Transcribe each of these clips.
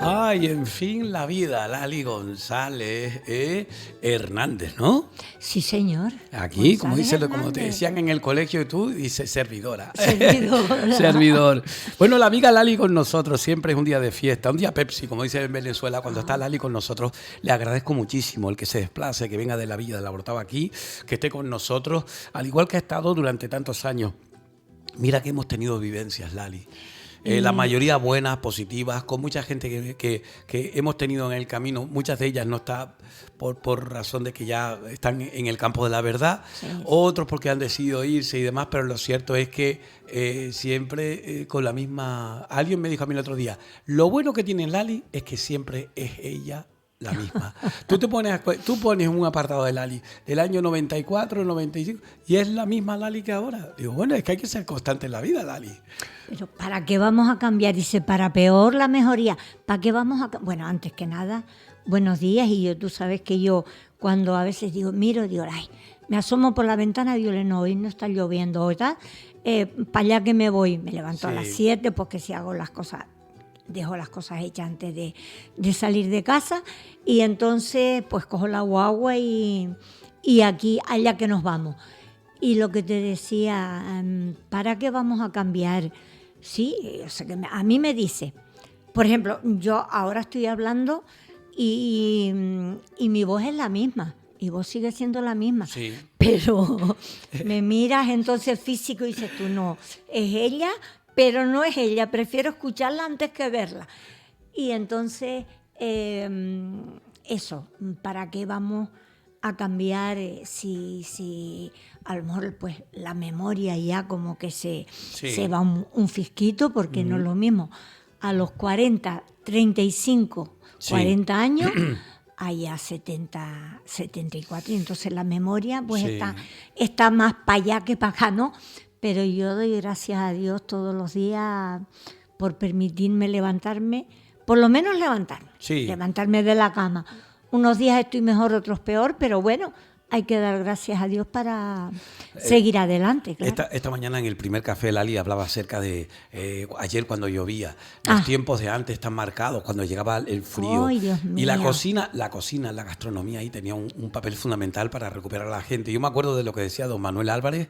Ay, en fin, la vida, Lali González Hernández, ¿no? Sí, señor. Aquí, como González dice, como te Hernández. decían en el colegio, y tú dices servidora. Servidora. Servidor. Bueno, la amiga Lali con nosotros siempre es un día de fiesta, un día Pepsi, como dice en Venezuela. Cuando está Lali con nosotros, le agradezco muchísimo el que se desplace, que venga de la Villa de la Orotava aquí, que esté con nosotros, al igual que ha estado durante tantos años. Mira que hemos tenido vivencias, Lali. La mayoría buenas, positivas, con mucha gente que hemos tenido en el camino. Muchas de ellas no están por razón de que ya están en el campo de la verdad, Sí. otros porque han decidido irse y demás, pero lo cierto es que siempre con la misma... Alguien me dijo a mí el otro día, lo bueno que tiene Lali es que siempre es ella la misma. Tú pones un apartado de Lali del año 94, 95 y es la misma Lali que ahora. Digo, bueno, es que hay que ser constante en la vida, Lali. Pero ¿para qué vamos a cambiar? Dice, para peor la mejoría. ¿Para qué vamos a Bueno, antes que nada, buenos días. Y tú sabes que yo, cuando a veces digo, ay, me asomo por la ventana y digo, no, hoy no está lloviendo, hoy está, para allá que me voy. Me levanto a las 7 porque si hago las cosas, dejo las cosas hechas antes de salir de casa. Y entonces, pues cojo la guagua y aquí, allá que nos vamos. Y lo que te decía, ¿para qué vamos a cambiar? Sí, o sea, que a mí me dice, por ejemplo, yo ahora estoy hablando y mi voz es la misma, y vos sigues siendo la misma, Sí. pero me miras entonces físico y dices tú, no, es ella, pero no es ella, prefiero escucharla antes que verla. Y entonces, eso, ¿para qué vamos a cambiar si a lo mejor pues la memoria ya como que se va un fisquito, porque no es lo mismo a los 40, 35, 40 años allá 70, 74, y entonces la memoria pues está más para allá que para acá, ¿no? Pero yo doy gracias a Dios todos los días por permitirme levantarme, por lo menos levantarme de la cama. Unos días estoy mejor, otros peor, pero bueno, hay que dar gracias a Dios para seguir adelante. Claro. Esta mañana en el primer café Lali hablaba acerca de ayer cuando llovía. Los tiempos de antes están marcados, cuando llegaba el frío. Ay, Dios mío. Y la cocina, la gastronomía ahí tenía un papel fundamental para recuperar a la gente. Yo me acuerdo de lo que decía don Manuel Álvarez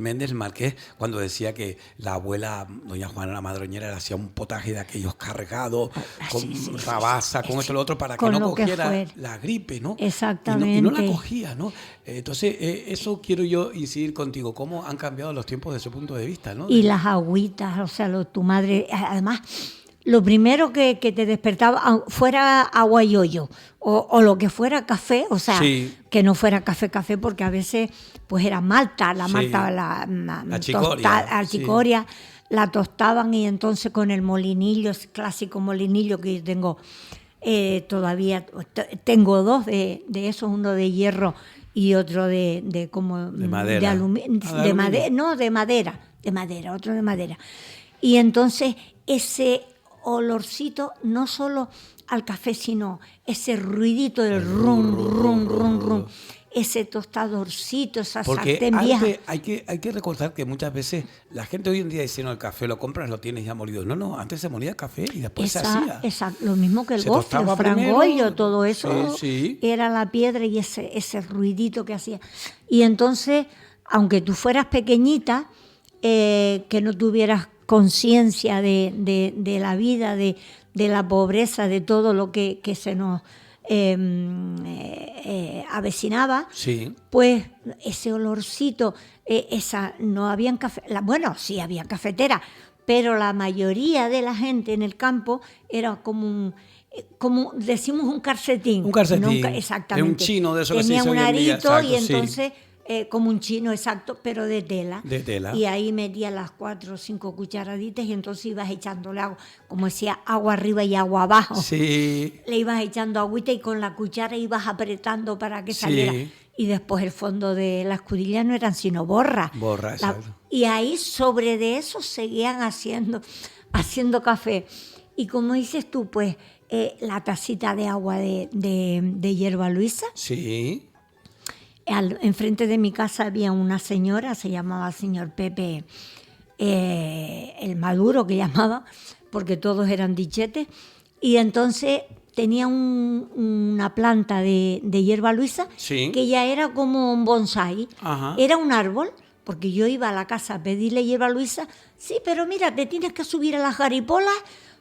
Méndez Marqués, cuando decía que la abuela, doña Juana la Madroñera, le hacía un potaje de aquellos cargados, con rabaza, con esto y lo otro, para que no cogiera la gripe, ¿no? Exactamente. Y no la cogía, ¿no? Entonces, eso quiero yo incidir contigo. ¿Cómo han cambiado los tiempos desde ese punto de vista, ¿no? Y las agüitas, o sea, tu madre, además, lo primero que te despertaba, fuera agua y hoyo, o lo que fuera café, o sea, que no fuera café, porque a veces pues era malta, la chicoria, la tostaban y entonces con el molinillo, ese clásico molinillo que yo tengo, todavía tengo dos de esos, uno de hierro y otro de madera. De aluminio, de madera, otro de madera. Y entonces ese olorcito, no solo al café, sino ese ruidito del rum, ese tostadorcito, esa sartén vieja. Hay que recordar que muchas veces la gente hoy en día dice, no, el café lo compras, lo tienes ya molido. No, antes se molía el café y después se hacía. Exacto, lo mismo que el gofio, el frangollo, todo eso era la piedra y ese ruidito que hacía. Y entonces, aunque tú fueras pequeñita, que no tuvieras conciencia de la vida, de la pobreza, de todo lo que se nos avecinaba, pues ese olorcito, no habían café, bueno, sí había cafetera, pero la mayoría de la gente en el campo era como decimos un calcetín. Exactamente. De un chino de eso Tenía que se un arito y entonces... como un chino, exacto, pero de tela. Y ahí metía las 4 o 5 cucharaditas y entonces ibas echándole agua, como decía, agua arriba y agua abajo. Sí. Le ibas echando agüita y con la cuchara ibas apretando para que saliera. Y después el fondo de la escudilla no eran sino borras. Exacto. Y ahí sobre de eso seguían haciendo café. Y como dices tú, pues la tacita de agua de hierba luisa. Sí. Enfrente de mi casa había una señora, se llamaba señor Pepe el Maduro, que llamaba, porque todos eran dichetes, Y entonces tenía una planta de hierba luisa Sí. que ya era como un bonsái. Ajá. Era un árbol, porque yo iba a la casa a pedirle hierba luisa. Sí, pero mira, te tienes que subir a las garipolas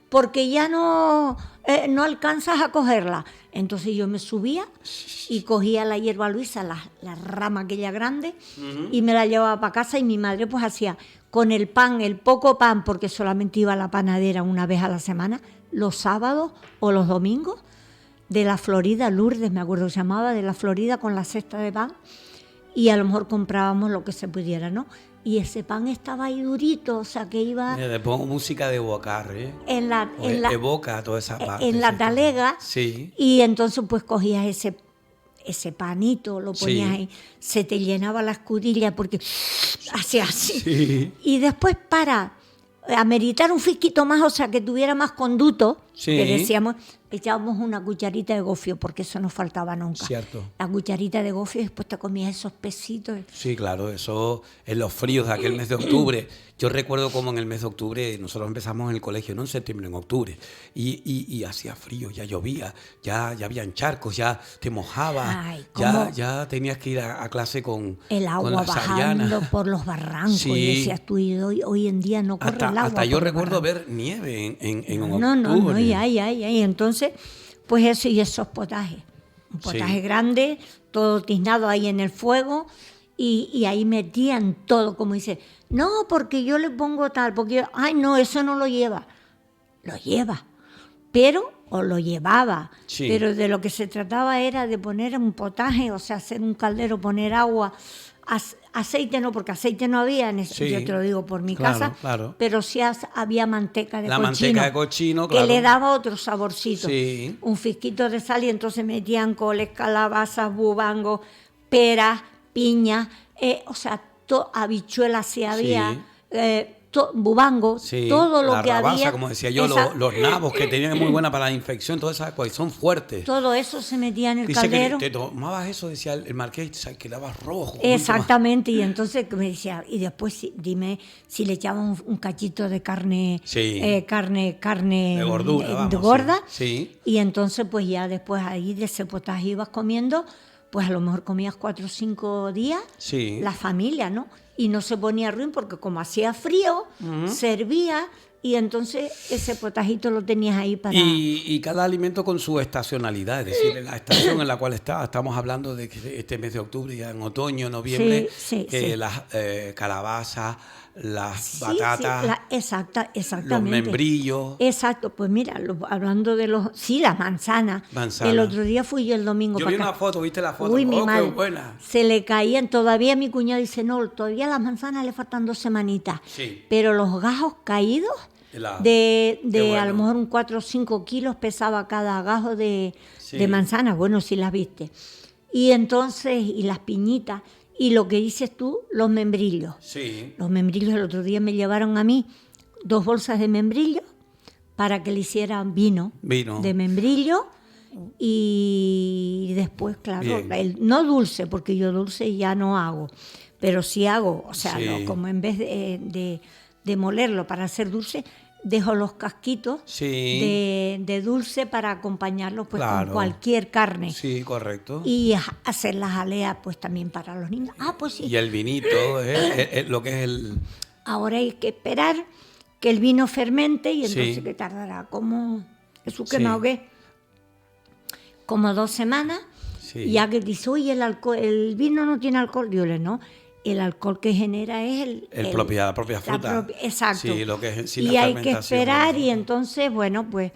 porque ya no alcanzas a cogerla. Entonces yo me subía y cogía la hierba luisa, la rama aquella grande, y me la llevaba para casa, y mi madre pues hacía con el pan, el poco pan, porque solamente iba a la panadera una vez a la semana, los sábados o los domingos, de la Florida, Lourdes, me acuerdo que se llamaba, de la Florida, con la cesta de pan, y a lo mejor comprábamos lo que se pudiera, ¿no? Y ese pan estaba ahí durito, o sea que iba Mira, le pongo música de Evocar, ¿eh? en la Evoca toda esa parte. en la sí. talega, Sí. y entonces pues cogías ese panito, lo ponías Sí. ahí, se te llenaba la escudilla porque hacía así. Sí. Y después, para ameritar un fisquito más, o sea, que tuviera más conducto, Sí. que decíamos, echábamos una cucharita de gofio, porque eso no faltaba nunca. Cierto. La cucharita de gofio, y después te comías esos pesitos. Sí, claro, eso en los fríos de aquel mes de octubre. Yo recuerdo como en el mes de octubre nosotros empezamos en el colegio, no en septiembre, en octubre, y hacía frío, ya llovía, ya habían charcos, ya te mojabas, Ay, ¿cómo? ya tenías que ir a clase con El agua las bajando Sayanas. por los barrancos, Sí. y decías tú, y hoy en día no corre el agua. Hasta yo por los recuerdo barrancos. ver nieve en No, octubre. y entonces, pues eso, y esos potajes. Un potaje Sí. grande, todo tiznado ahí en el fuego, y ahí metían todo, como dice, no, porque yo le pongo tal, porque yo, ay, no, eso no lo lleva. Lo lleva, o lo llevaba, Sí. pero de lo que se trataba era de poner un potaje, o sea, hacer un caldero, poner agua, aceite no, porque aceite no había, Sí. yo te lo digo por mi Claro, casa, claro. pero sí había manteca de La cochino. manteca de cochino, que claro. le daba otro saborcito. Sí. Un fisquito de sal, y entonces metían coles, calabazas, bubangos, peras, piñas, o sea, habichuelas sí había, bubango, Sí, todo lo la que rabaza, había. como decía yo, esa- los nabos que tenían muy buena para la infección, todas esas cosas, son fuertes. todo eso se metía en el Dice caldero. que te tomabas eso, decía el marqués, se quedaba rojo. Exactamente, y entonces me decía, y después dime si le echaban un cachito de carne, Sí. carne De gordura, vamos, gorda, sí. y entonces pues ya después ahí de ese potaje ibas comiendo, pues a lo mejor comías 4 o 5 días, Sí. la familia, ¿no? Y no se ponía ruin porque como hacía frío, servía, y entonces ese potajito lo tenías ahí para... Y cada alimento con su estacionalidad, es decir, la estación en la cual estamos hablando de que este mes de octubre, ya en otoño, noviembre, Sí, que sí. las calabazas, las Sí, batatas, sí, los exactamente. membrillos. Exacto, pues mira, hablando de las manzanas. Manzana. El otro día fui yo el domingo Yo para vi acá. una foto, ¿viste la foto? Uy, mi Oh, madre, qué buena. se le caían, todavía mi cuñado dice, no, todavía las manzanas le faltan 2 semanitas. Sí. Pero los gajos caídos, Qué de a bueno. lo mejor un 4 o 5 kilos pesaba cada gajo de Sí. manzanas, bueno, si las viste. Y entonces, y las piñitas, y lo que dices tú, los membrillos. Sí. Los membrillos, el otro día me llevaron a mí 2 bolsas de membrillo para que le hicieran vino Vino. de membrillo, y después, claro, Bien. no dulce, porque yo dulce ya no hago, pero sí hago, o sea, Sí. como en vez de molerlo para hacer dulce, dejo los casquitos Sí. de dulce para acompañarlo pues Claro. con cualquier carne. Sí, correcto. Y hacer las aleas pues también para los niños. Ah, pues sí. Y el vinito, lo que es el... Ahora hay que esperar que el vino fermente, y entonces Sí. que tardará como, eso que Sí. me ahogué, como 2 semanas. Sí. Y ya que dice, oye, el vino no tiene alcohol, digo, no, el alcohol que genera es la propia fruta. Exacto. Sí, lo que es en sí y la hay que fermentación, esperar, ¿no? y entonces, bueno, pues,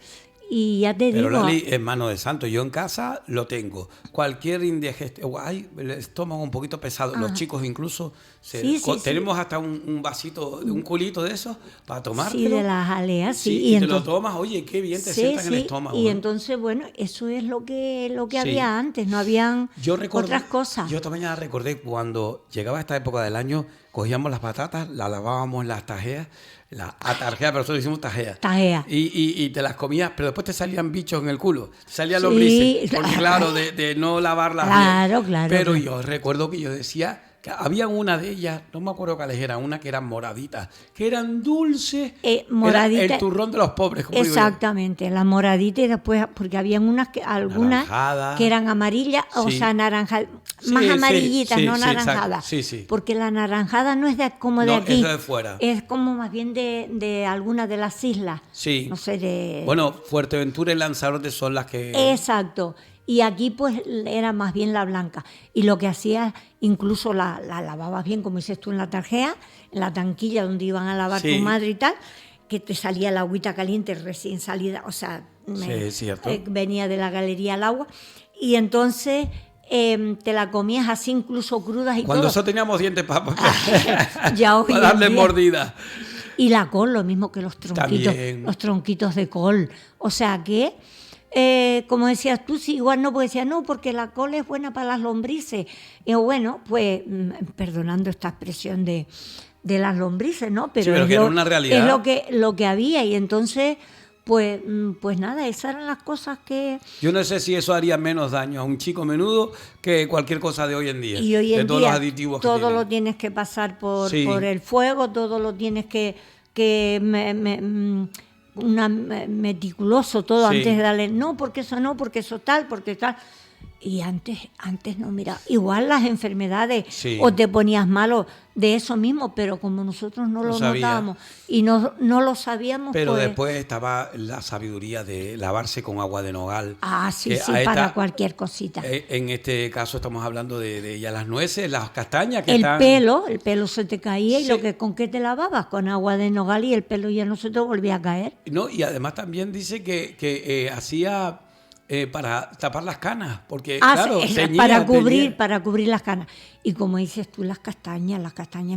y ya te Pero digo, Lali es mano de santo. Yo en casa lo tengo. Cualquier indigestión, ay, el estómago un poquito pesado. Los chicos incluso Sí, sí, tenemos hasta un vasito, un culito de esos para tomártelo. sí, de las aleas, sí. y te entonces, lo tomas, oye, qué bien te sí, sientas en el sí, estómago. y ¿eh? entonces, bueno, eso es lo que Sí. había antes, no habían Yo recuerdo, otras cosas. Yo esta mañana recordé cuando llegaba esta época del año, cogíamos las patatas, las lavábamos en las tajeas, pero nosotros decimos tajeas. Tajea. Y te las comías, pero después te salían bichos en el culo, salían Sí, lombrices, porque claro, de no lavarlas Claro, bien. claro, Pero claro. yo recuerdo que yo decía, que había una de ellas, no me acuerdo cuáles eran, una que eran moraditas, que eran dulces. Moradita, era el turrón de los pobres, como digo yo. exactamente, la moradita y después, porque habían algunas Naranjada. que eran amarillas, o Sí. sea, naranjadas, Sí, más sí, amarillitas, sí, no sí, naranjadas. exacto. Sí, sí. Porque la naranjada no es como de No, aquí. es de fuera. Es como más bien de alguna de las islas. Sí. No sé, de... Bueno, Fuerteventura y Lanzarote son las que... Exacto. Y aquí pues era más bien la blanca. Y lo que hacía, incluso la lavabas bien, como dices tú, en la tarjea, en la tanquilla donde iban a lavar Sí. tu madre y tal, que te salía la agüita caliente recién salida, o sea, Sí, es cierto. venía de la galería el agua. Y entonces te la comías así incluso crudas y Cuando todo. eso teníamos dientes para Ya hoy en darle día. mordida. Y la col, lo mismo que También. los tronquitos de col. O sea que, como decías tú, sí, igual no, porque decías, no, porque la col es buena para las lombrices. Y bueno, pues, perdonando esta expresión de las lombrices, ¿no? Sí, pero que era una realidad. Es lo que había. Y entonces, pues nada, esas eran las cosas que... Yo no sé si eso haría menos daño a un chico menudo que cualquier cosa de hoy en día. Y hoy en de todos día los aditivos que todo tienen. lo tienes que pasar por Sí. el fuego, todo lo tienes que meticuloso todo Sí. antes de darle, no, porque eso tal, porque tal. Y antes no, mira, igual las enfermedades, Sí. o te ponías malo de eso mismo, pero como nosotros no No lo sabía. notábamos y no lo sabíamos, Pero pues... después estaba la sabiduría de lavarse con agua de nogal. Ah, sí, que sí, a para esta- cualquier cosita. En este caso estamos hablando de ya las nueces, las castañas que El están... pelo se te caía y Sí. lo que con qué te lavabas, con agua de nogal y el pelo ya no se te volvía a caer. No, y además también dice que hacía para tapar las canas, porque claro, Sí, teñía. para cubrir las canas. Y como dices tú, las castañas,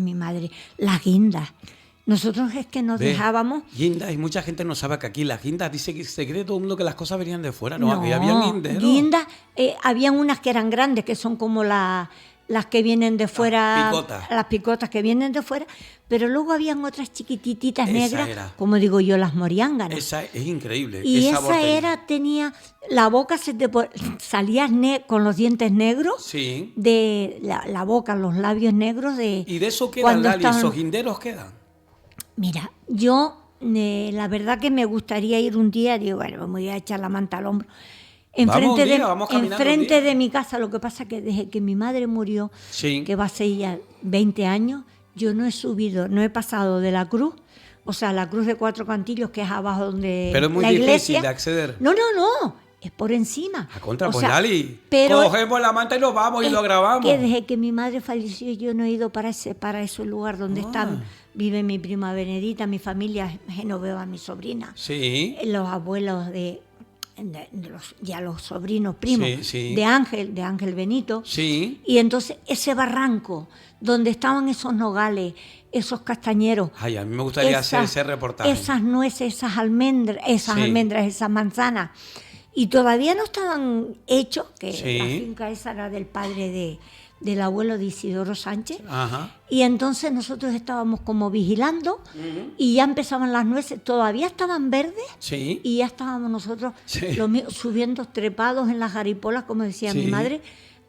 mi madre, las guindas. Nosotros es que nos Ve, dejábamos... Guindas, y mucha gente no sabe que aquí las guindas, dice que se cree todo el mundo que las cosas venían de fuera, no, aquí había guinderos. guindas, habían unas que eran grandes, que son como las que vienen de fuera, las picotas que vienen de fuera, pero luego habían otras chiquititas Esa negras, era. como digo yo, las moriánganas. Esa es increíble. Y qué sabor tenía, la boca salía con los dientes negros, Sí. de la boca, los labios negros de... ¿Y de eso quedan, cuando Lali? estaban- ¿Esos guinderos quedan? Mira, yo la verdad que me gustaría ir un día, digo, bueno, me voy a echar la manta al hombro. Vamos caminando un Enfrente día. de mi casa, lo que pasa que desde que mi madre murió, Sí. que va a ser ya 20 años, yo no he subido, no he pasado de la cruz, o sea, la cruz de 4 cantillos, que es abajo donde Pero es muy la difícil iglesia. de acceder. No, es por encima. A contra, O pues sea, Lali, pero cogemos la manta y nos vamos y es lo grabamos. que desde que mi madre falleció yo no he ido para ese lugar donde Ah. vive mi prima Benedita, mi familia Genoveva, mi sobrina, Sí. los abuelos los sobrinos primos Sí, sí. de Ángel Benito. Sí. Y entonces ese barranco donde estaban esos nogales, esos castañeros, Ay, a mí me gustaría hacer ese reportaje. esas nueces, esas almendras, Sí. esas manzanas, y todavía no estaban hechos, que Sí. la finca esa era del padre del abuelo de Isidoro Sánchez, Ajá. y entonces nosotros estábamos como vigilando, y ya empezaban las nueces, todavía estaban verdes, Sí. y ya estábamos nosotros Sí. subiendo trepados en las garipolas, como decía Sí. mi madre,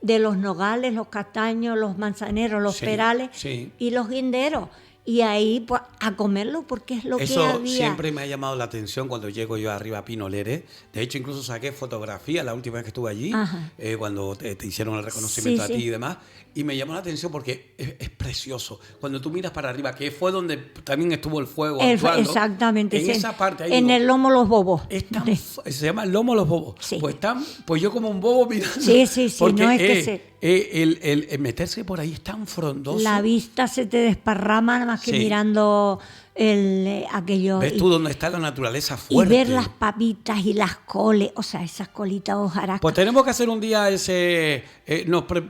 de los nogales, los castaños, los manzaneros, los Sí, perales sí. y los guinderos. Y ahí pues a comerlo porque es lo que Eso había. siempre me ha llamado la atención cuando llego yo arriba a Pinoleres. De hecho, incluso saqué fotografía la última vez que estuve allí, Ajá. cuando te hicieron el reconocimiento Sí, a ti sí. y demás. Y me llamó la atención porque es precioso. Cuando tú miras para arriba, que fue donde también estuvo el fuego actuando. Exactamente. En sí, esa parte ahí. en digo, el lomo los bobos. se llama el lomo los bobos. Sí. Pues yo como un bobo mirando. Sí, sí, sí, Porque no es que el meterse por ahí es tan frondoso. La vista se te desparrama nada más que Sí. mirando aquello. ¿Ves y, tú dónde está la naturaleza y fuerte? ver las papitas y las coles, o sea, esas colitas hojarascas. Pues tenemos que hacer un día ese...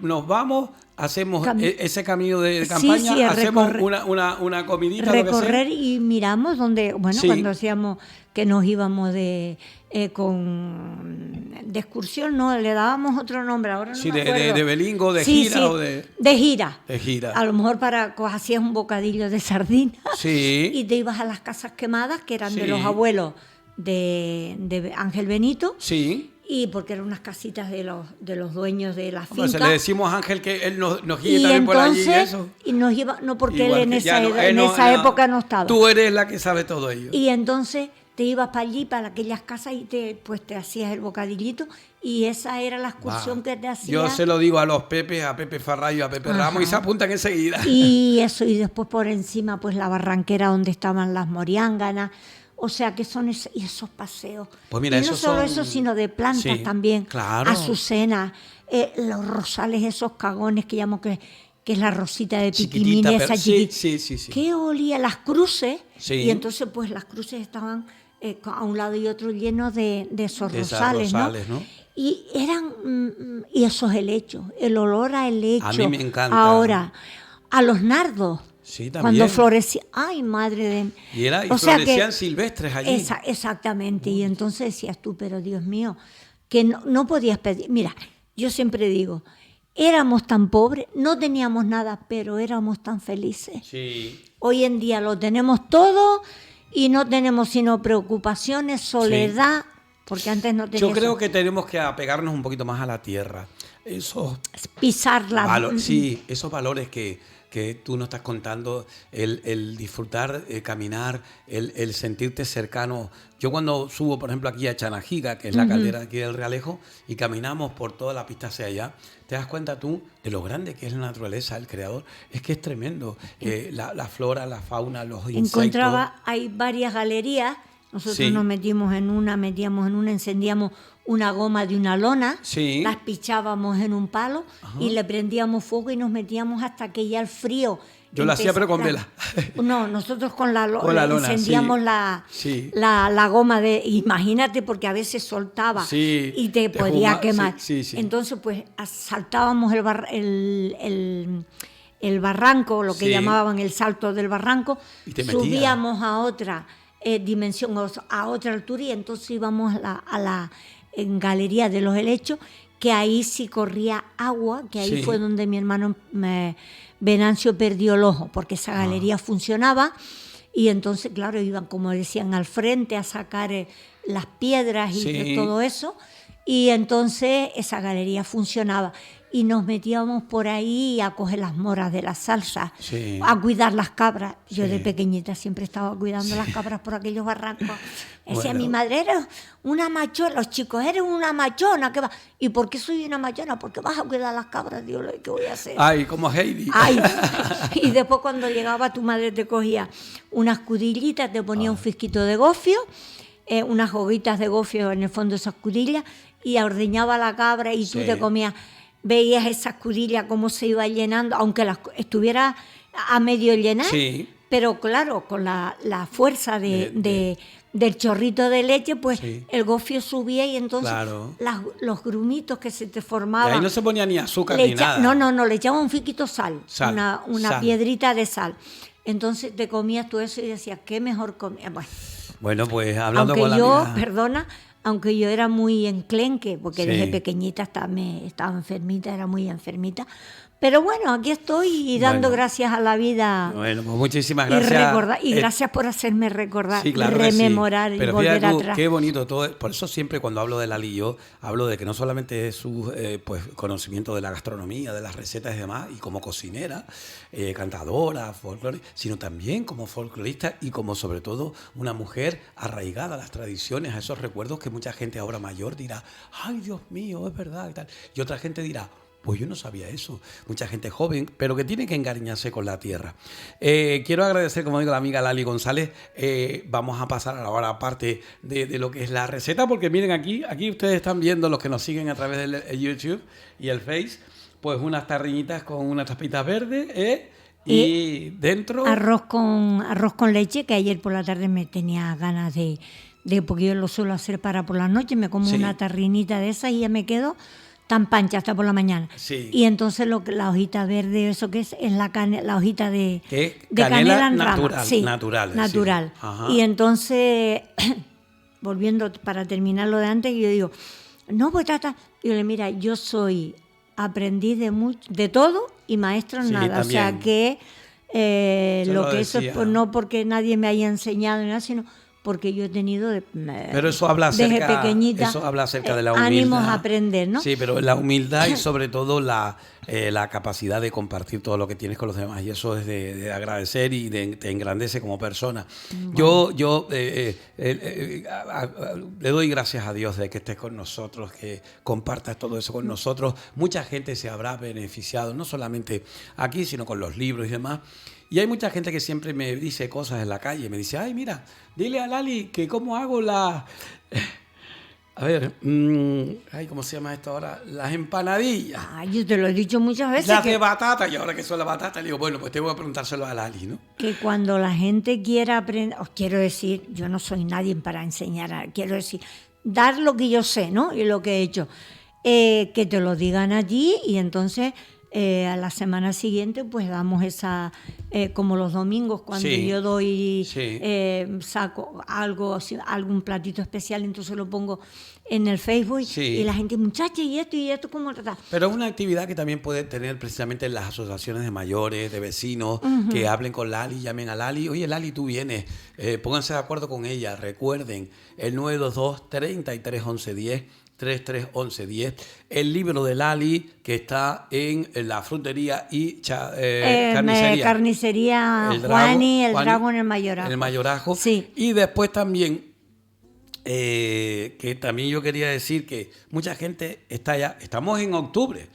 nos vamos, hacemos ese camino de Sí, campaña, sí, hacemos recorrer- una comidita, lo que sea. recorrer y miramos donde, bueno, Sí. cuando hacíamos que nos íbamos de excursión, no, le dábamos otro nombre, ahora no Sí, me de acuerdo. Belingo, de Sí, gira sí, o de... de gira. De gira. A lo mejor hacías un bocadillo de sardina Sí. y te ibas a las casas quemadas, que eran de Sí. los abuelos de Ángel Benito, Sí. y porque eran unas casitas de los dueños de la Hombre, finca. se le decimos a Ángel que él nos guíe Y también por allí y entonces, eso. y nos lleva, no porque Igual él en que esa, ya no, en esa época no estaba. Tú eres la que sabe todo ello. Y entonces te ibas para allí, para aquellas casas, y pues te hacías el bocadillito, y esa era la excursión que te hacía. Yo se lo digo a los Pepes, a Pepe Farrayo, a Pepe Ramos, y se apuntan enseguida. Y eso, y después por encima, pues la barranquera donde estaban las moriánganas. O sea, que son esos paseos. Pues mira, y no esos solo son... eso, sino de plantas Sí, también. claro. Azucenas, los rosales, esos cagones que llamo que es la rosita de Chiquitita, piquimín, esa pero- chiquita. sí. Que olía las cruces. Sí. Y entonces, pues las cruces estaban a un lado y otro llenos de esos De esas rosales, rosales, ¿no? ¿no? Y eran, y esos helechos, el olor a helecho. A mí me encanta. Ahora, a los nardos. Sí, también. Cuando florecía, ay, madre de... Y O sea que- florecían silvestres allí. Exactamente, y entonces decías tú, pero Dios mío, que no podías pedir. Mira, yo siempre digo, éramos tan pobres, no teníamos nada, pero éramos tan felices. Sí. Hoy en día lo tenemos todo y no tenemos sino preocupaciones, soledad, porque antes no teníamos... Yo creo que tenemos que apegarnos un poquito más a la tierra. Esos pisarla. sí, esos valores que tú nos estás contando, el disfrutar, caminar, el sentirte cercano. Yo cuando subo, por ejemplo, aquí a Chanajiga, que es la caldera aquí del Realejo, y caminamos por toda la pista hacia allá, te das cuenta tú de lo grande que es la naturaleza, el creador. Es que es tremendo. La flora, la fauna, los insectos. Hay varias galerías. Nosotros Sí. nos metíamos en una, encendíamos una goma de una lona, Sí. las pichábamos en un palo y le prendíamos fuego y nos metíamos hasta que ya el frío... Yo lo hacía, pero con vela. No, nosotros con la Con la lona, encendíamos sí. la goma de... Imagínate, porque a veces soltaba Sí, y te te podía fuma- quemar. sí. Entonces, pues, saltábamos el barranco, lo que Sí. llamaban el salto del barranco, Y te metías. subíamos a otra dimensión, a otra altura, y entonces íbamos a la en Galería de los Helechos, que ahí sí corría agua, que ahí Sí. fue donde mi hermano Venancio perdió el ojo, porque esa galería funcionaba, y entonces, claro, iban, como decían, al frente a sacar las piedras y Sí. todo eso, y entonces esa galería funcionaba. Y nos metíamos por ahí a coger las moras de la salsa, Sí. a cuidar las cabras. Yo Sí. de pequeñita siempre estaba cuidando las cabras por aquellos barrancos. Decía Bueno. mi madre, eres una machona, los chicos, eres una machona. ¿Qué va? ¿Y por qué soy una machona? Porque vas a cuidar las cabras, Dios, ¿qué voy a hacer? Ay, como Heidi. Ay, y después cuando llegaba tu madre te cogía unas cudillitas, te ponía un fisquito de gofio, unas hoguitas de gofio en el fondo de esas cudillas, y ordeñaba la cabra y tú Sí. te comías, veías esa cudilla cómo se iba llenando, aunque estuviera a medio llenar, Sí. pero claro, con la fuerza del chorrito de leche, pues Sí. el gofio subía y entonces Claro. los grumitos que se te Y formaban... ahí no se ponía ni azúcar Le ni echa- nada. No, le echaba un fiquito sal, Sal, una sal. piedrita de sal. Entonces te comías tú eso y decías, qué mejor comía. Bueno, Bueno, pues hablando aunque con la yo, amiga- perdona, aunque yo era muy enclenque, porque Sí. desde pequeñita estaba enfermita, era muy enfermita. Pero bueno, aquí estoy y dando Bueno. gracias a la vida. Bueno, pues muchísimas Y, gracias. gracias por hacerme recordar, Sí, claro que sí. rememorar y Pero volver fíjate tú, atrás. qué bonito todo. Por eso siempre cuando hablo de Lali, yo hablo de que no solamente es su pues, conocimiento de la gastronomía, de las recetas y demás, y como cocinera, cantadora, folclore, sino también como folclorista y como sobre todo una mujer arraigada a las tradiciones, a esos recuerdos que mucha gente ahora mayor dirá, ay Dios mío, es verdad y tal. Y otra gente dirá, pues yo no sabía eso. Mucha gente joven, pero que tiene que encariñarse con la tierra. Quiero agradecer, como digo, a la amiga Lali González. Vamos a pasar ahora a parte de lo que es la receta, porque miren aquí ustedes están viendo, los que nos siguen a través del YouTube y el Face, pues unas tarriñitas con unas tapitas verdes, y dentro... Arroz con leche, que ayer por la tarde me tenía ganas de porque yo lo suelo hacer para por la noche, me como Sí. una tarrinita de esas y ya me quedo tan pancha hasta por la mañana. Sí. Y entonces la hojita verde, eso que es la hojita de, ¿Qué? de Canela en rama. natural, Sí, natural, es natural. decir. Ajá. Y entonces, volviendo para terminar lo de antes, yo digo, no, pues tata, digo, mira, yo soy aprendiz de todo y maestro en Sí, nada. O sea también. que Yo lo lo que eso es decía. no porque nadie me haya enseñado ni nada, sino porque yo he tenido Pero eso habla desde acerca, pequeñita eso habla acerca de la humildad. ánimos a aprender, ¿no? Sí, pero la humildad y sobre todo la capacidad de compartir todo lo que tienes con los demás. Y eso es de agradecer y te engrandece como persona. Bueno. Yo le doy gracias a Dios de que estés con nosotros, que compartas todo eso con nosotros. Mucha gente se habrá beneficiado, no solamente aquí, sino con los libros y demás. Y hay mucha gente que siempre me dice cosas en la calle. Me dice, ay, mira, dile a Lali que cómo hago la... A ver, ay, ¿cómo se llama esto ahora? Las empanadillas. Ay, yo te lo he dicho muchas veces. Las de batata, y ahora que son las batatas, le digo, bueno, pues tengo que preguntárselo a Lali, ¿no? Que cuando la gente quiera aprender, os quiero decir, yo no soy nadie para enseñar, quiero decir, dar lo que yo sé, ¿no? Y lo que he hecho. Que te lo digan allí y entonces... a la semana siguiente pues damos esa, como los domingos cuando sí, yo doy, sí. Saco algún platito especial, entonces lo pongo en el Facebook sí. Y la gente, muchacha, y esto cómo tratar. Pero es una actividad que también puede tener precisamente en las asociaciones de mayores, de vecinos, que hablen con Lali, llamen a Lali, oye Lali, tú vienes, pónganse de acuerdo con ella, recuerden el 922-331110, 331110, el libro de Lali que está en la frutería y carnicería Juani, el Drago en el Mayorazgo. En el Mayorazgo. Sí. Y después también, que también yo quería decir que mucha gente está ya, estamos en octubre,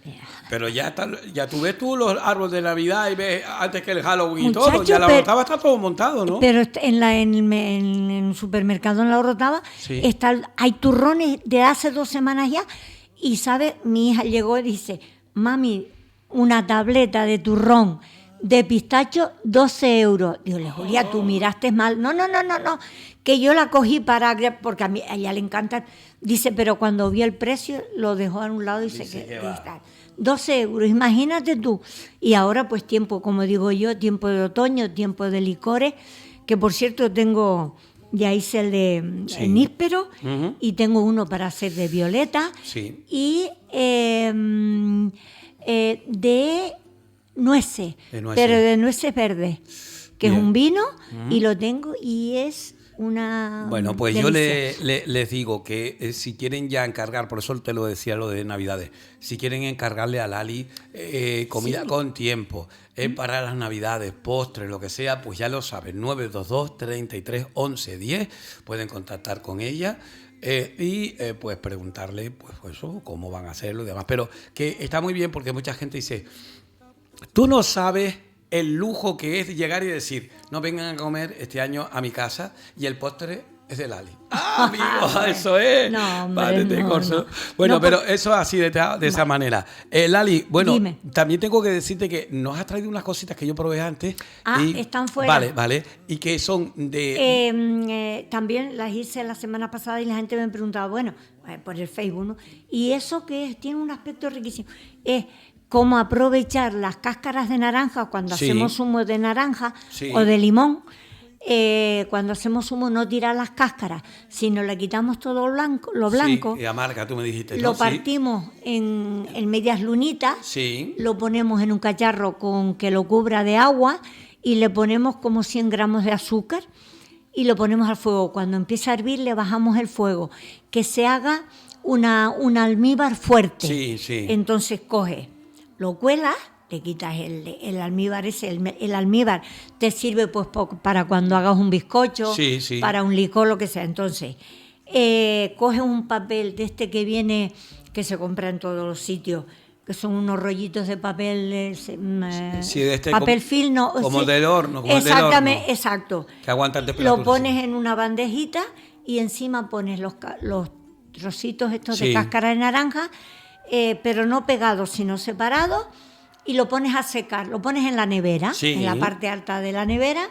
pero ya tú ves los árboles de Navidad y ves antes que el Halloween. Muchacho, y todo, ya la Orotava está todo montado, ¿no? Pero en el supermercado en la Orotava sí. Hay turrones de hace 2 semanas ya, y ¿sabes? Mi hija llegó y dice, mami, una tableta de turrón de pistacho, 12 euros. Digo, Julia, tú miraste mal. No, que yo la cogí porque a ella le encanta. Dice, pero cuando vio el precio, lo dejó a un lado y dice que 12 euros, imagínate tú. Y ahora pues tiempo, como digo yo, tiempo de otoño, tiempo de licores, que por cierto ya hice el de níspero, y tengo uno para hacer de violeta, y de nueces, pero de nueces verdes, que bien. Es un vino, y lo tengo, y es una... Bueno, pues delicia. Yo les digo que si quieren ya encargar, por eso te lo decía lo de Navidades, si quieren encargarle a Lali comida con tiempo, para las Navidades, postres, lo que sea, pues ya lo saben, 922-331110, pueden contactar con ella. Pues preguntarle pues eso, cómo van a hacerlo y demás. Pero que está muy bien porque mucha gente dice, tú no sabes el lujo que es llegar y decir, no vengan a comer este año a mi casa y el postre es de Lali. ¡Ah, amigo! Eso es. No, hombre, no. Bueno, no, pero eso así de esa manera. Lali, bueno, dime. También tengo que decirte que nos has traído unas cositas que yo probé antes. Están fuera. Vale. Y que son de... también las hice la semana pasada y la gente me preguntaba, bueno, por el Facebook, ¿no? Y eso que tiene un aspecto riquísimo. Es cómo aprovechar las cáscaras de naranja cuando hacemos zumo de naranja o de limón. Cuando hacemos zumo, no tirar las cáscaras, sino le quitamos todo lo blanco. Sí, y amarga, tú me dijiste. Lo partimos en medias lunitas, lo ponemos en un cacharro que lo cubra de agua y le ponemos como 100 gramos de azúcar y lo ponemos al fuego. Cuando empieza a hervir, le bajamos el fuego, que se haga un almíbar fuerte. Sí. Entonces lo cuelas, le quitas el almíbar ese. El almíbar te sirve pues para cuando hagas un bizcocho, para un licor, lo que sea. Entonces, coges un papel de este que viene, que se compra en todos los sitios, que son unos rollitos de papel, de este papel film, como del horno. Exactamente, exacto. Que aguanta el temperatura. Lo pones en una bandejita y encima pones los trocitos estos de cáscara de naranja, pero no pegados, sino separados, y lo pones a secar, lo pones en la nevera, en la parte alta de la nevera,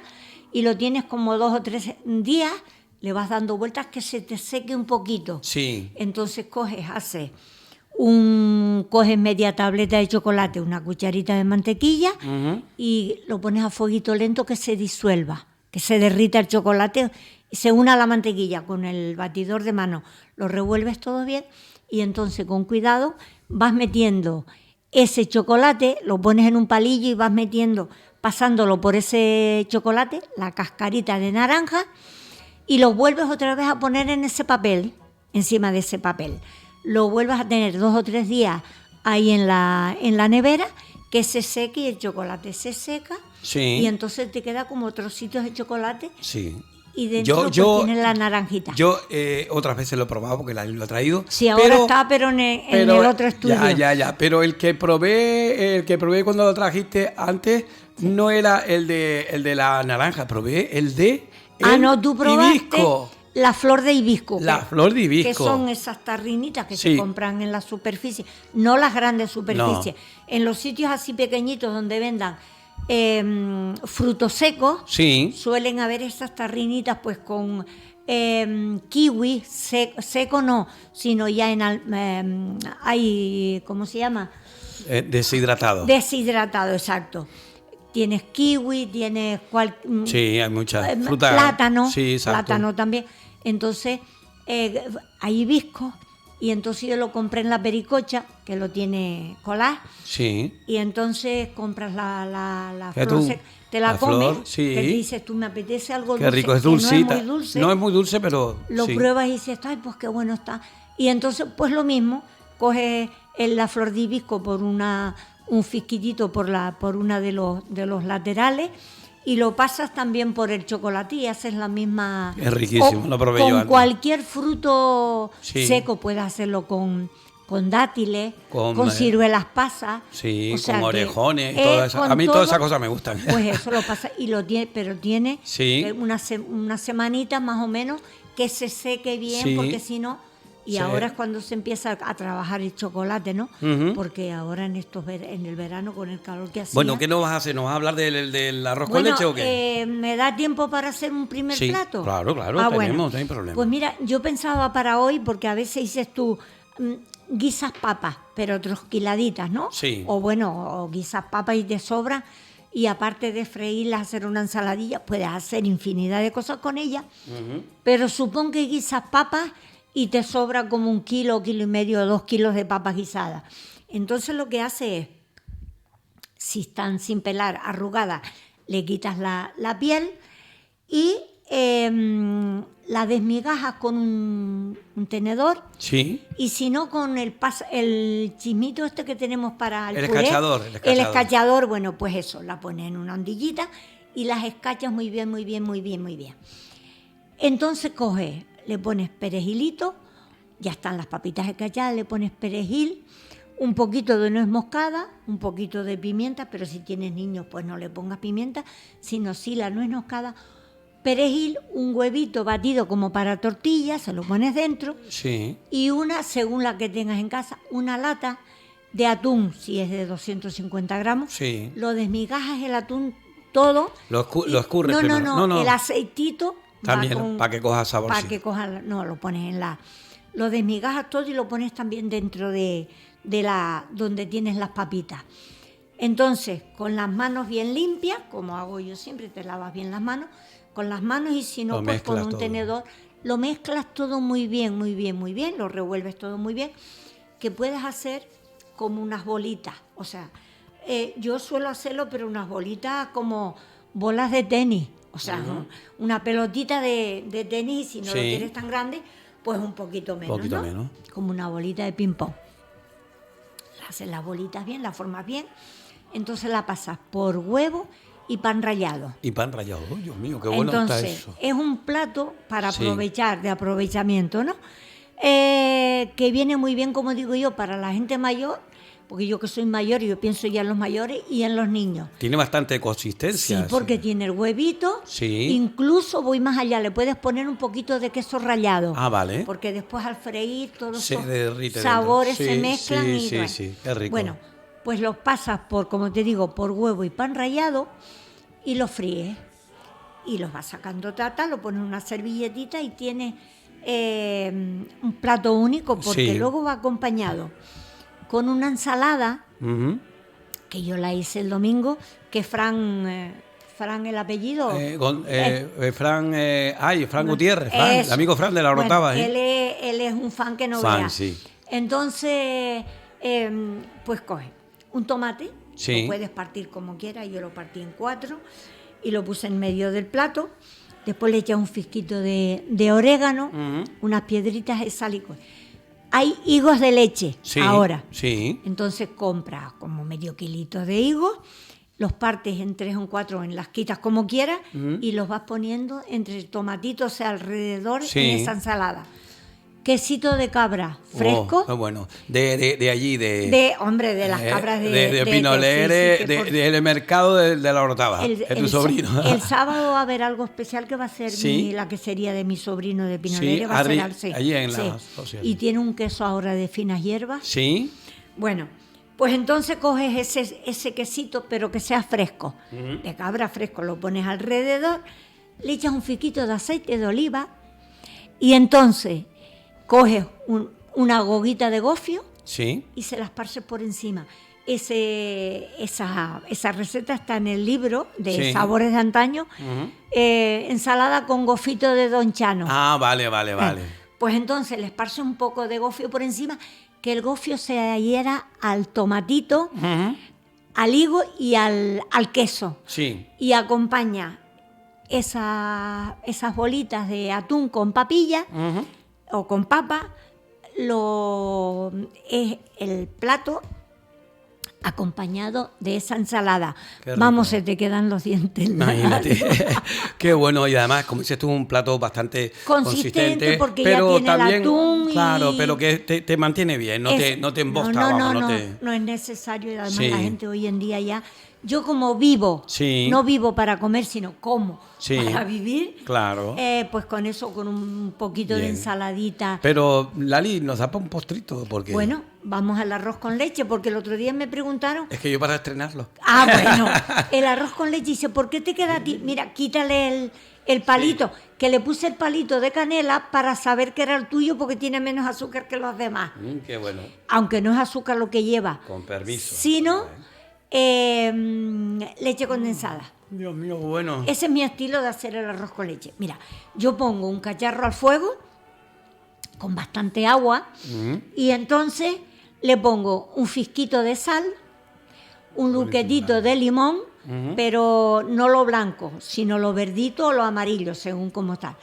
y lo tienes como 2 o 3 días, le vas dando vueltas que se te seque un poquito. Entonces coges media tableta de chocolate, una cucharita de mantequilla, y lo pones a fueguito lento que se disuelva, que se derrita el chocolate y se una la mantequilla con el batidor de mano. Lo revuelves todo bien y entonces con cuidado vas metiendo ese chocolate, lo pones en un palillo y vas pasándolo por ese chocolate, la cascarita de naranja, y lo vuelves otra vez a poner en ese papel, encima de ese papel. Lo vuelves a tener 2 o 3 días ahí en la nevera, que se seque y el chocolate se seca. Sí. Y entonces te queda como trocitos de chocolate. Sí. Y dentro pues, tiene la naranjita. Yo otras veces lo he probado porque lo he traído. Sí, ahora está, pero en el otro estudio. Ya. Pero el que probé cuando lo trajiste antes no era el de la naranja. Probé el de tú probaste hibisco. La flor de hibisco. La flor de hibisco. Que son esas tarrinitas que se compran en la superficie. No las grandes superficies. No. En los sitios así pequeñitos donde vendan frutos secos, suelen haber estas tarrinitas pues con kiwi seco no, sino ya hay, ¿cómo se llama? Deshidratado. Deshidratado, exacto. Tienes kiwi, tienes hay muchas frutas. Plátano, plátano también. Entonces, hay hibisco. Y entonces yo lo compré en la Pericocha, que lo tiene Colás. Sí. Y entonces compras la flor, te la comes, te dices, tú me apetece algo dulce. Qué rico, es dulcita. No es muy dulce. No es muy dulce, pero lo pruebas y dices, ay, pues qué bueno está. Y entonces, pues lo mismo, coges la flor de hibisco por un fisquitito por una de los laterales, y lo pasas también por el chocolate y haces la misma... Es riquísimo, lo probé yo antes. Con cualquier fruto seco, puedes hacerlo con dátiles, con ciruelas pasas. Sí, o sea, con orejones, todas esas. A mí todas esas cosas me gustan. Pues eso lo pasa, pero tiene una semanita más o menos que se seque bien, porque si no... Y ahora es cuando se empieza a trabajar el chocolate, ¿no? Porque ahora en el verano con el calor que hacía... Bueno, ¿qué nos vas a hacer? ¿Nos vas a hablar del arroz con leche o qué? ¿Me da tiempo para hacer un primer plato? Claro, tenemos, no hay problema. Pues mira, yo pensaba para hoy, porque a veces dices tú, guisas papas, pero trosquiladitas, ¿no? Sí. O guisas papas y te sobran, y aparte de freírlas, hacer una ensaladilla, puedes hacer infinidad de cosas con ellas, pero supón que guisas papas y te sobra como 1 kilo, 1,5 kilos, 2 kilos de papas guisadas. Entonces lo que hace es, si están sin pelar, arrugadas, le quitas la piel y la desmigajas con un tenedor. Sí. Y si no, con el chismito este que tenemos para el puré. El escachador, bueno, pues eso, la pones en una ondillita y las escachas muy bien. Entonces coges... Le pones perejilito, ya están las papitas escachadas, le pones perejil, un poquito de nuez moscada, un poquito de pimienta, pero si tienes niños pues no le pongas pimienta, sino sí la nuez moscada, perejil, un huevito batido como para tortillas, se lo pones dentro, y según la que tengas en casa, una lata de atún, si es de 250 gramos, lo desmigajas el atún todo. Lo escurres primero. No, el aceitito... También, para que coja sabor. Para que coja, lo pones lo desmigajas todo y lo pones también dentro de donde tienes las papitas. Entonces, con las manos bien limpias, como hago yo siempre, te lavas bien las manos, con las manos, y si no, pues con un tenedor, lo mezclas todo muy bien, lo revuelves todo muy bien, que puedes hacer como unas bolitas. O sea, yo suelo hacerlo, pero unas bolitas como bolas de tenis. O sea, una pelotita de tenis, y si no lo quieres tan grande, pues un poquito menos, como una bolita de ping-pong. Haces las bolitas bien, las formas bien, entonces la pasas por huevo y pan rallado. Y pan rallado, oh, Dios mío, qué bueno está eso. Es un plato para aprovechar, de aprovechamiento, ¿no? Que viene muy bien, como digo yo, para la gente mayor, porque yo que soy mayor, yo pienso ya en los mayores y en los niños. Tiene bastante consistencia. Sí, porque tiene el huevito. Sí. Incluso voy más allá, le puedes poner un poquito de queso rallado. Ah, vale. Porque después al freír todos esos derrite sabores se mezclan. Sí, es rico. Bueno, pues los pasas como te digo, por huevo y pan rallado y los fríes. Y los vas sacando lo pones en una servilletita y tienes un plato único, porque luego va acompañado con una ensalada que yo la hice el domingo, que Fran el apellido. Fran Gutiérrez, el amigo Fran de la Orotava. Él es un fan que no vea. Sí. Entonces, pues coge un tomate, lo puedes partir como quieras, yo lo partí en 4 y lo puse en medio del plato. después le echas un fisquito de orégano, unas piedritas de sal y hay higos de leche ahora. Sí. Entonces compras como medio kilito de higos, los partes en 3 o 4, en las quitas como quieras, y los vas poniendo entre tomatitos alrededor en esa ensalada. Quesito de cabra fresco. Oh, bueno. De allí, Hombre, de las cabras de Pinoleres, del mercado de la Orotava, de tu sobrino. El sábado va a haber algo especial que va a ser la quesería de mi sobrino de Pinoleres. Va a ser allí en la asociación. Y tiene un queso ahora de finas hierbas. Sí. Bueno, pues entonces coges ese quesito, pero que sea fresco, de cabra fresco, lo pones alrededor, le echas un fiquito de aceite de oliva y entonces coges una goguita de gofio y se la esparces por encima. Esa receta está en el libro de Sabores de Antaño, ensalada con gofito de Don Chano. Ah, vale. Pues entonces le esparces un poco de gofio por encima, que el gofio se adhiera al tomatito, al higo y al queso. Sí. Y acompaña esas bolitas de atún con papilla o con papa, es el plato acompañado de esa ensalada. Vamos, se te quedan los dientes. Imagínate. Qué bueno, y además, como dices tú, un plato bastante consistente, porque pero ya tiene también, el atún. Claro, pero que te mantiene bien, no te embosta abajo. No es necesario, y además la gente hoy en día ya... Yo como vivo, no vivo para comer, sino como para vivir, claro. Pues con eso, con un poquito de ensaladita. Pero, Lali, nos da para un postrito, porque... Bueno, vamos al arroz con leche, porque el otro día me preguntaron... Es que yo para estrenarlo. Ah, bueno, el arroz con leche, dice, ¿por qué te queda a ti? Mira, quítale el palito, que le puse el palito de canela para saber que era el tuyo, porque tiene menos azúcar que los demás. Qué bueno. Aunque no es azúcar lo que lleva. Con permiso. Sino... leche condensada. Dios mío, bueno. Ese es mi estilo de hacer el arroz con leche. Mira, yo pongo un cacharro al fuego con bastante agua y entonces le pongo un fisquito de sal, un luquetito de limón, pero no lo blanco, sino lo verdito o lo amarillo, según como está.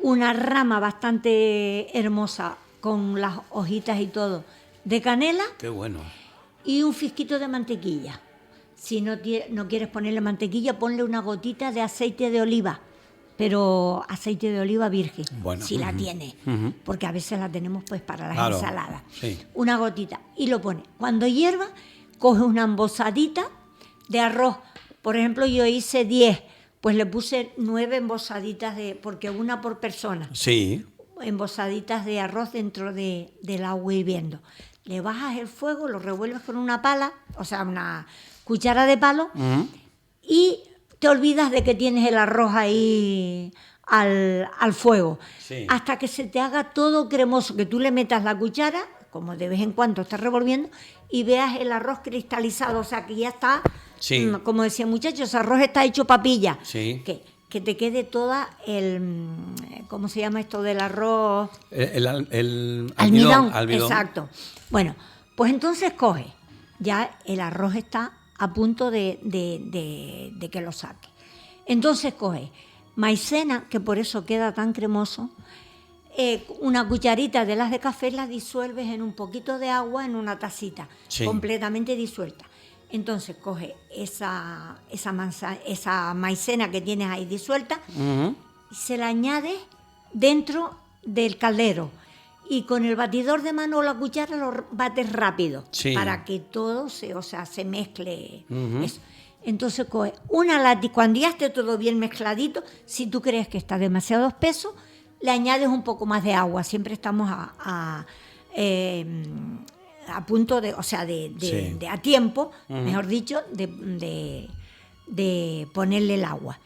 Una rama bastante hermosa con las hojitas y todo de canela. Qué bueno. Y un fisquito de mantequilla. Si no quieres ponerle mantequilla, ponle una gotita de aceite de oliva, pero aceite de oliva virgen, si la tienes, porque a veces la tenemos pues para las ensaladas. Sí. Una gotita y lo pones. Cuando hierva, coge una embozadita de arroz. Por ejemplo, yo hice 10, pues le puse 9 embozaditas porque una por persona. Sí. Embozaditas de arroz dentro del agua hirviendo. Le bajas el fuego, lo revuelves con una pala, o sea, una cuchara de palo, y te olvidas de que tienes el arroz ahí al fuego. Sí. Hasta que se te haga todo cremoso, que tú le metas la cuchara, como de vez en cuando estás revolviendo, y veas el arroz cristalizado, o sea, que ya está, como decía muchachos, ese arroz está hecho papilla. Sí. Que te quede toda ¿cómo se llama esto del arroz? El almidón. Exacto. Bueno, pues entonces coge, ya el arroz está a punto de que lo saque. Entonces coge maicena, que por eso queda tan cremoso, una cucharita de las de café, la disuelves en un poquito de agua en una tacita, completamente disuelta. Entonces coge esa maicena que tienes ahí disuelta y se la añades dentro del caldero. Y con el batidor de mano o la cuchara lo bates rápido para que todo se mezcle. Eso. Entonces coge una lata, cuando ya esté todo bien mezcladito, si tú crees que está demasiado espeso, le añades un poco más de agua. Siempre estamos a punto a tiempo, mejor dicho, de ponerle el agua.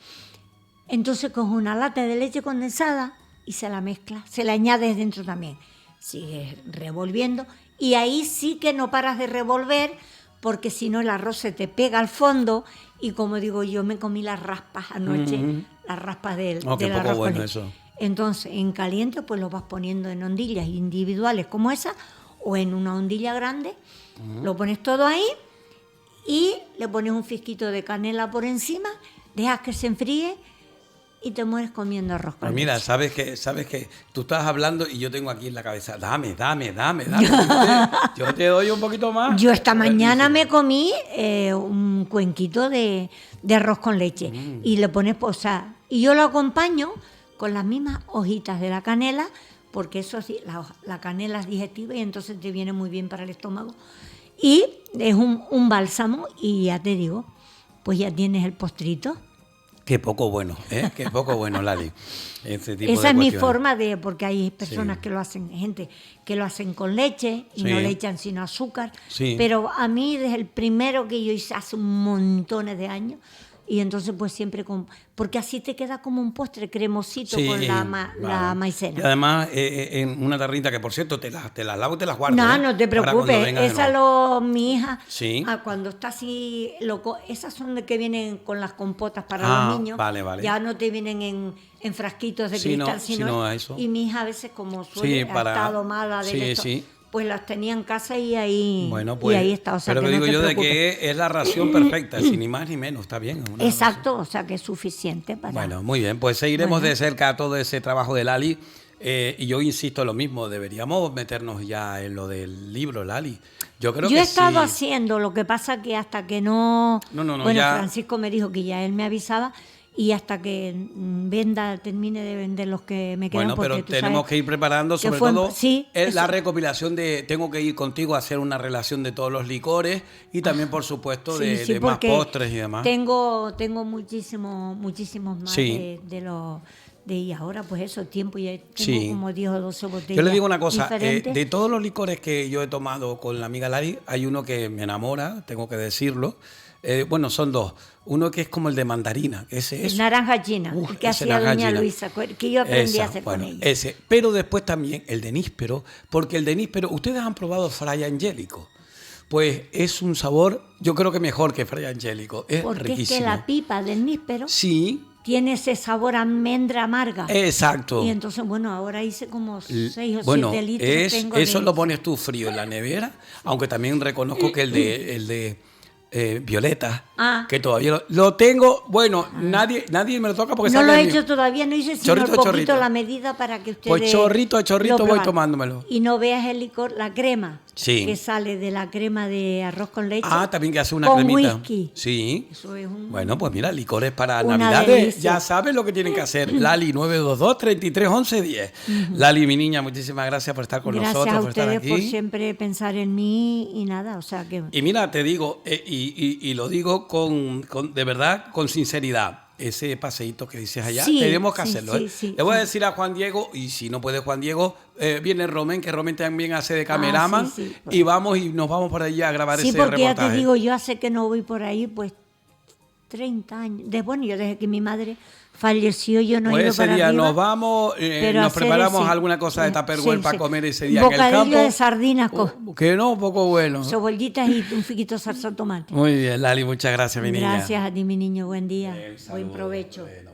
Entonces coge una lata de leche condensada y se la mezcla, se la añades dentro también. Sigues revolviendo y ahí sí que no paras de revolver, porque si no el arroz se te pega al fondo, y como digo yo, me comí las raspas anoche, las raspas del arroz. Bueno eso. Entonces en caliente pues lo vas poniendo en ondillas individuales como esa, o en una ondilla grande, lo pones todo ahí y le pones un fisquito de canela por encima, dejas que se enfríe y te mueres comiendo arroz con Pues mira, leche. sabes que tú estás hablando y yo tengo aquí en la cabeza, dame. Yo te doy un poquito más. Yo esta mañana me comí un cuenquito de arroz con leche y le pones, o sea, y yo lo acompaño con las mismas hojitas de la canela, porque eso sí, la canela es digestiva y entonces te viene muy bien para el estómago. Y es un bálsamo y ya te digo, pues ya tienes el postrito. Qué poco bueno, ¿eh? Qué poco bueno, Lali. Ese tipo Esa de es mi cuestiones. forma de, porque hay personas Sí. que lo hacen, gente que lo hacen con leche y Sí. no le echan sino azúcar. Sí. Pero a mí desde el primero que yo hice hace un montones de años, y entonces pues siempre con, porque así te queda como un postre cremosito Sí, con la vale. maicena. Y además, en una tarrita que, por cierto, te las lavo y te las guardo. No, ¿eh? no te Para cuando preocupes. vengas de Esa nuevo. mi hija, Sí. cuando está así, esas son de que vienen con las compotas para Ah, los niños. vale, vale. Ya no te vienen en frasquitos de Sí, no, cristal, sino a eso. Y mi hija a veces, como suele, Sí, para- ha estado mala de sí, esto, sí. pues las tenía en casa y ahí, Bueno, pues. y ahí está. O sea, pero que que no digo te yo de preocupes. que es la ración perfecta, sin ni más ni menos, está bien. Es una Exacto, o sea, que es suficiente para... Bueno, muy bien, pues seguiremos Bueno. de cerca todo ese trabajo de Lali. Y yo insisto en lo mismo, deberíamos meternos ya en lo del libro, Lali. Yo creo Yo que he estado sí. haciendo, lo que pasa que hasta que no... No, bueno, ya. Francisco me dijo que ya él me avisaba y hasta que termine de vender los que me quedan. Bueno, porque pero tú tenemos sabes que ir preparando, que sobre fue todo sí, la eso. recopilación de. Tengo que ir contigo a hacer una relación de todos los licores y también, por supuesto, Sí, de sí, más porque postres y demás. tengo muchísimos más Sí. de los... y ahora pues eso, tiempo, ya tengo Sí. como 10 o 12 botellas Yo le digo una cosa, diferentes. de todos los licores que yo he tomado con la amiga Lali, hay uno que me enamora, tengo que decirlo. Bueno, son dos. Uno que es como el de mandarina, que ese es... Naranja china, Uf, el que ese hacía naranja doña china. Luisa, que yo aprendí a Esa, hacer bueno, con ella. ese. Pero después también el de níspero, porque el de níspero, ustedes han probado Fray Angélico. Pues es un sabor, yo creo que mejor que Fray Angélico. Es Porque riquísimo. es que la pipa del níspero Sí, tiene ese sabor a almendra amarga. exacto. Y entonces, bueno, ahora hice como 6 o 7 Bueno, litros. Tengo eso de... lo pones tú frío en la nevera, aunque también reconozco que el de Violeta, Ah. que todavía lo tengo, bueno, nadie me lo toca porque No sale lo he el mío. hecho todavía, no hice sino Chorrito, un poquito chorrito. la medida para que ustedes... Pues chorrito a chorrito lo voy probaran. tomándomelo. Y no veas el licor, la crema Sí. que sale de la crema de arroz con leche. Ah, también que hace una con cremita. whisky. Sí. Eso es un... Bueno, pues mira, licores para Una Navidades. delicia. Ya saben lo que tienen que hacer. Lali 922 33 11 10. Lali, mi niña, muchísimas gracias por estar con Gracias nosotros, a por estar ustedes aquí. por siempre pensar en mí y nada, o sea que... Y mira, te digo, y lo digo de verdad, con sinceridad. Ese paseíto que dices allá, Sí, tenemos que sí, hacerlo. sí, ¿eh? sí, Le voy a sí. decir a Juan Diego, y si no puede Juan Diego, viene Romen, que Romen también hace de cameraman, sí, sí, y vamos y nos vamos por allí a grabar Sí, ese porque ya reportaje. te digo, yo hace que no voy por ahí, pues 30 años. Bueno, yo desde que mi madre falleció, yo no he Pues ido ese para día arriba. nos vamos, pero nos hacer preparamos ese- alguna cosa de Tupperware sí, para sí. comer ese Un día en el bocadillo campo. de sardinas Que no, poco bueno. cebollitas y un fiquito de salsa de tomate. Muy bien, Lali, muchas gracias, mi niña. Gracias a ti, mi niño. Buen día. Buen Saludos. provecho. Bueno.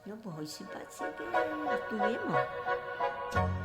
No, pues hoy sí parece que estuvimos.